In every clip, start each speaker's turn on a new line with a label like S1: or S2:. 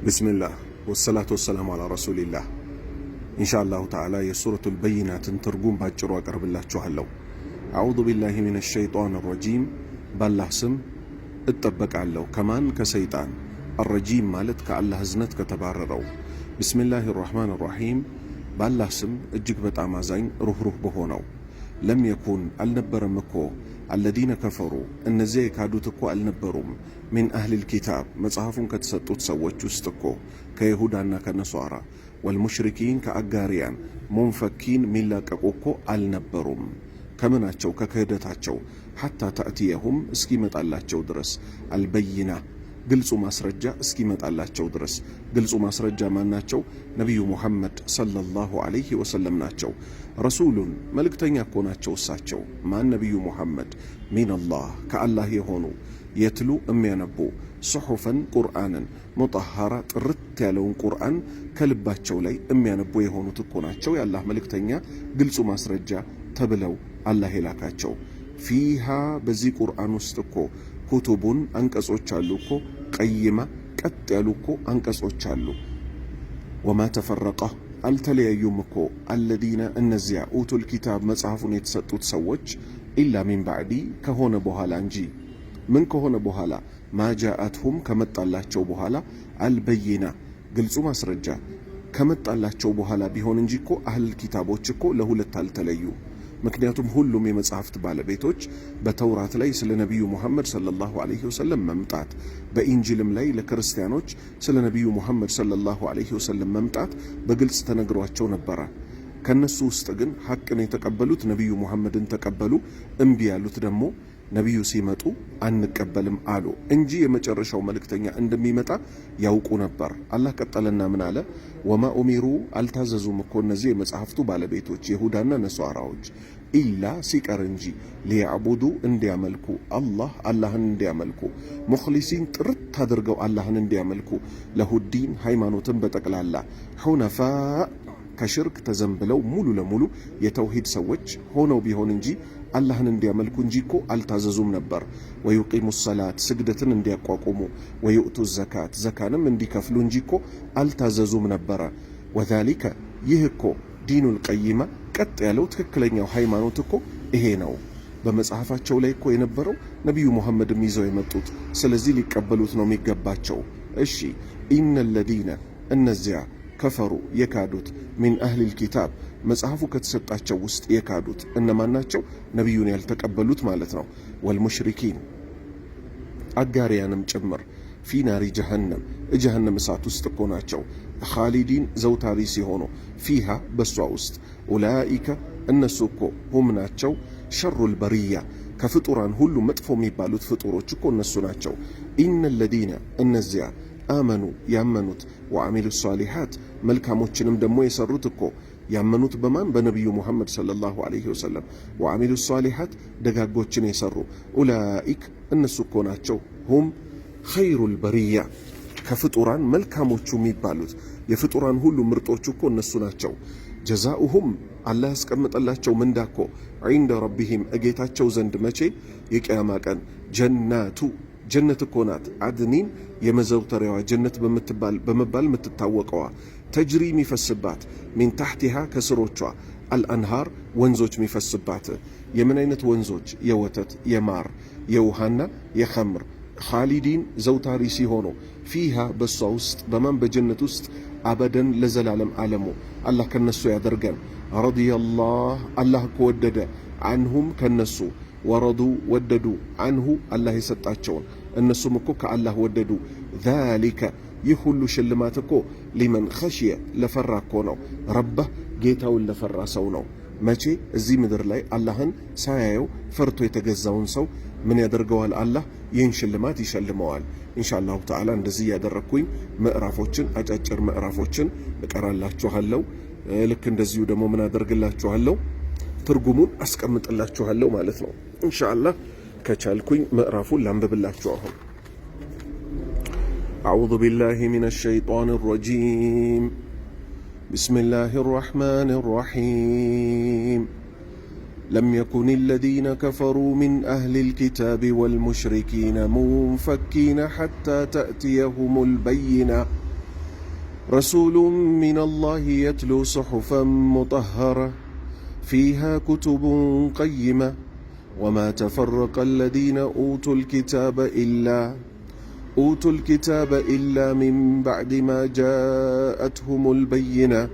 S1: ቢስሚላህ ወሰላቱ ወሰላሙ አላ ረሱሊላህ። ኢንሻአላሁ ተዓላ የሱረቱል በይናትን ትርጉም ባጭሩ አቀርብላችኋለሁ። አዑዙ ቢላሂ ሚነ ሸይጧን ረጂም፣ ባላህ ስም እጠበቃለሁ። ከማን? ከሰይጣን። አረጂም ማለት ከአላህ እዝነት ከተባረረው። ቢስሚላሂ ራህማን ራሒም፣ ባላህ ስም እጅግ በጣም አዛኝ ሩህሩህ በሆነው። ለም የኩን አልነበረም እኮ አለዚነ ከፈሩ እነዚያ የካዱት እኮ አልነበሩም። ሚን አህሊል ኪታብ መጽሐፉን ከተሰጡት ሰዎች ውስጥ እኮ ከይሁዳና ከነሷራ፣ ወልሙሽሪኪን ከአጋሪያን፣ ሙንፈኪን ሚላቀቁ እኮ አልነበሩም። ከምናቸው? ከክህደታቸው። ሐታ ተእትየሁም እስኪመጣላቸው ድረስ አልበይና ግልጹ ማስረጃ እስኪመጣላቸው ድረስ። ግልጹ ማስረጃ ማናቸው? ነቢዩ ሙሐመድ ሰለላሁ ዐለይሂ ወሰለም ናቸው። ረሱሉን መልእክተኛ እኮ ናቸው እሳቸው። ማን? ነቢዩ ሙሐመድ። ሚነላህ ከአላህ የሆኑ የትሉ የሚያነቡ ሱሑፈን ቁርአንን ሙጠሃራ ጥርት ያለውን ቁርአን ከልባቸው ላይ የሚያነቡ የሆኑት እኮ ናቸው የአላህ መልእክተኛ፣ ግልጹ ማስረጃ ተብለው አላህ የላካቸው። ፊሃ በዚህ ቁርአን ውስጥ እኮ ኩቱቡን አንቀጾች አሉ እኮ፣ ቀይማ ቀጥ ያሉ እኮ አንቀጾች አሉ። ወማ ተፈረቀ አልተለያዩም እኮ አለዚነ እነዚያ ኡቱል ኪታብ መጽሐፉን የተሰጡት ሰዎች ኢላ ሚን ባዕዲ ከሆነ በኋላ እንጂ። ምን ከሆነ በኋላ? ማጃአትሁም ከመጣላቸው በኋላ፣ አልበይና ግልጹ ማስረጃ ከመጣላቸው በኋላ ቢሆን እንጂ እኮ አህል ኪታቦች እኮ ለሁለት አልተለዩ። ምክንያቱም ሁሉም የመጽሐፍት ባለቤቶች በተውራት ላይ ስለ ነቢዩ ሙሐመድ ሰለላሁ ዐለይሂ ወሰለም መምጣት፣ በኢንጂልም ላይ ለክርስቲያኖች ስለ ነቢዩ ሙሐመድ ሰለላሁ ዐለይሂ ወሰለም መምጣት በግልጽ ተነግሯቸው ነበረ። ከነሱ ውስጥ ግን ሐቅን የተቀበሉት ነቢዩ ሙሐመድን ተቀበሉ፣ እምቢ ያሉት ደግሞ ነቢዩ ሲመጡ አንቀበልም አሉ እንጂ የመጨረሻው መልእክተኛ እንደሚመጣ ያውቁ ነበር። አላህ ቀጠለና ምን አለ? ወማ ኡሚሩ አልታዘዙም እኮ እነዚህ የመጽሐፍቱ ባለቤቶች ይሁዳና ነሷራዎች፣ ኢላ ሲቀር እንጂ ሊያዕቡዱ እንዲያመልኩ፣ አላህን እንዲያመልኩ፣ ሙኽሊሲን ጥርት አድርገው አላህን እንዲያመልኩ፣ ለሁዲን ሃይማኖትን በጠቅላላ ሁነፋ ከሽርክ ተዘንብለው ሙሉ ለሙሉ የተውሂድ ሰዎች ሆነው ቢሆን እንጂ አላህን እንዲያመልኩ እንጂ እኮ አልታዘዙም ነበር። ወዩቂሙ ሰላት ስግደትን እንዲያቋቁሙ፣ ወዩእቱ ዘካት ዘካንም እንዲከፍሉ እንጂ እኮ አልታዘዙም ነበረ። ወዛሊከ ይህ እኮ ዲኑል ቀይማ ቀጥ ያለው ትክክለኛው ሃይማኖት እኮ ይሄ ነው። በመጽሐፋቸው ላይ እኮ የነበረው ነቢዩ ሙሐመድም ይዘው የመጡት፣ ስለዚህ ሊቀበሉት ነው የሚገባቸው። እሺ ኢነ ለዚነ እነዚያ ከፈሩ የካዱት ሚን አህሊል ኪታብ መጽሐፉ ከተሰጣቸው ውስጥ የካዱት እነማን ናቸው? ነቢዩን ያልተቀበሉት ማለት ነው። ወልሙሽሪኪን አጋሪያንም ጭምር ፊ ናሪ ጀሃነም ጀሃነም እሳት ውስጥ እኮ ናቸው። ኻሊዲን ዘውታሪ ሲሆኑ ፊሃ በሷ ውስጥ ኡላኢከ እነሱ እኮ ሁም ናቸው ሸሩል በርያ ከፍጡራን ሁሉ መጥፎ የሚባሉት ፍጡሮች እኮ እነሱ ናቸው። ኢነ ለዚነ እነዚያ አመኑ ያመኑት፣ ወአሚሉ ሷሊሓት መልካሞችንም ደግሞ የሰሩት እኮ ያመኑት በማን? በነቢዩ ሙሐመድ ሰለላሁ ዐለይሂ ወሰለም። ወአሚሉ ሷሊሓት ደጋጎችን የሰሩ ኡላኢክ እነሱ እኮ ናቸው ሁም ኸይሩል በርያ ከፍጡራን መልካሞቹ የሚባሉት የፍጡራን ሁሉ ምርጦቹ እኮ እነሱ ናቸው። ጀዛኡሁም አላህ ያስቀምጠላቸው ምንዳ እኮ ዒንደ ረቢሂም እጌታቸው ዘንድ መቼ? የቅያማ ቀን ጀናቱ ጀነት እኮ ናት። አድኒን የመዘውተሪያዋ ጀነት በመባል የምትታወቀዋ ተጅሪ የሚፈስባት ሚን ታሕቲሃ ከስሮቿ አልአንሃር ወንዞች የሚፈስባት። የምን አይነት ወንዞች? የወተት የማር የውሃና የኸምር። ኻሊዲን ዘውታሪ ሲሆኑ ፊሃ በሷ ውስጥ በማን? በጀነት ውስጥ አበደን ለዘላለም ዓለሙ አላህ ከነሱ ያደርገን። ረዲየላህ አላህ እኮ ወደደ፣ አንሁም ከነሱ ወረዱ ወደዱ፣ አንሁ አላህ የሰጣቸውን እነሱም እኮ ከአላህ ወደዱ። ዛሊከ ይህ ሁሉ ሽልማት እኮ ሊመን ኸሽየ ለፈራ እኮ ነው። ረባህ ጌታውን ለፈራ ሰው ነው። መቼ? እዚህ ምድር ላይ አላህን ሳያየው ፈርቶ የተገዛውን ሰው ምን ያደርገዋል? አላህ ይህን ሽልማት ይሸልመዋል። ኢንሻአላሁ ተዓላ እንደዚህ ያደረግኩኝ ምዕራፎችን አጫጭር ምዕራፎችን እቀራላችኋለሁ። ልክ እንደዚሁ ደግሞ ምን አደርግላችኋለሁ? ትርጉሙን አስቀምጥላችኋለሁ ማለት ነው። ኢንሻአላህ ከቻልኩኝ ምዕራፉን ላንብብላችሁ። አሁን አዑዙ ቢላሂ ሚነ ሸይጧን ረጂም ቢስሚላሂ ረሕማን ረሒም ለም የኩን ለዚነ ከፈሩ ሚን አህሊል ኪታቢ ወልሙሽሪኪነ ሙንፈኪነ ሐታ ተእትየሁሙል በይና رسول من الله يتلو صحفا مطهرة فيها كتب قيمة وما تفرق الذين أوتوا الكتاب إلا من بعد ما جاءتهم البينة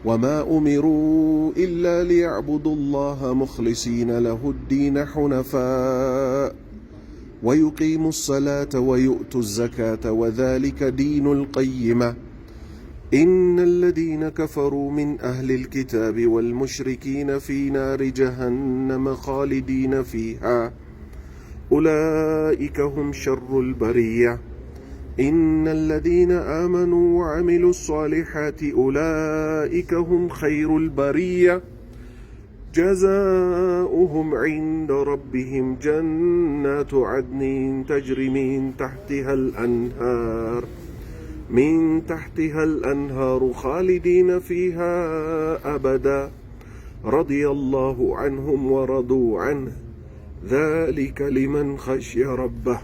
S1: وما أمروا إلا ليعبدوا الله مخلصين له الدين حنفاء ويقيموا الصلاة ويؤتوا الزكاة وذلك دين القيمة إن الذين كفروا من أهل الكتاب والمشركين في نار جهنم خالدين فيها أولئك هم شر البرية إن الذين آمنوا وعملوا الصالحات أولئك هم خير البرية جزاؤهم عند ربهم جنات عدن تجري من تحتها الأنهار خالدين فيها أبدا رضي الله عنهم ورضوا عنه ذلك لمن خشي ربه